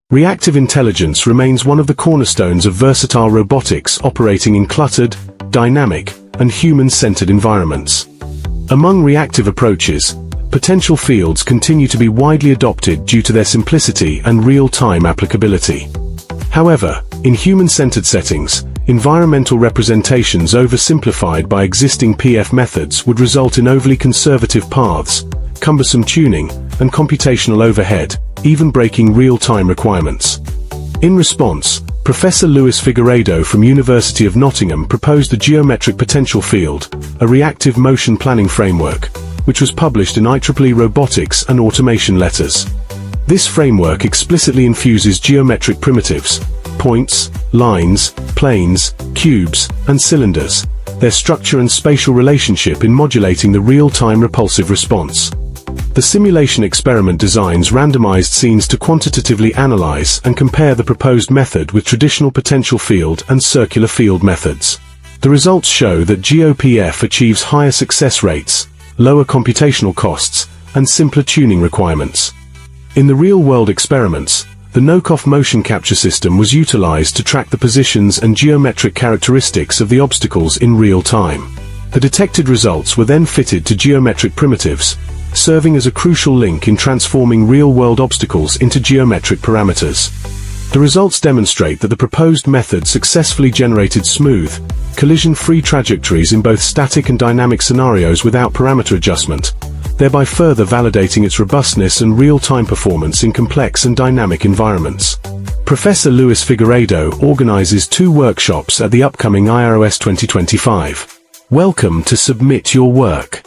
Reactive intelligence remains one of the cornerstones of versatile robotics operating in cluttered, dynamic, and human-centered environments. Among reactive approaches, potential fields continue to be widely adopted due to their simplicity and real-time applicability. However, in human-centered settings, environmental representations oversimplified by existing PF methods would result in overly conservative paths, cumbersome tuning, and computational overhead, even breaking real-time requirements. In response, Professor Luis Figueredo from University of Nottingham proposed the geometric potential field, a reactive motion planning framework, which was published in IEEE Robotics and Automation Letters. This framework explicitly infuses geometric primitives, points, lines, planes, cubes, and cylinders, their structure and spatial relationship in modulating the real-time repulsive response. The simulation experiment designs randomized scenes to quantitatively analyze and compare the proposed method with traditional potential field and circular field methods. The results show that GeoPF achieves higher success rates, lower computational costs, and simpler tuning requirements. In the real-world experiments, the NOKOV motion capture system was utilized to track the positions and geometric characteristics of the obstacles in real time. The detected results were then fitted to geometric primitives, serving as a crucial link in transforming real-world obstacles into geometric parameters. The results demonstrate that the proposed method successfully generated smooth, collision-free trajectories in both static and dynamic scenarios without parameter adjustment, thereby further validating its robustness and real-time performance in complex and dynamic environments. Professor Luis Figueredo organizes 2 workshops at the upcoming IROS 2025. Welcome to submit your work.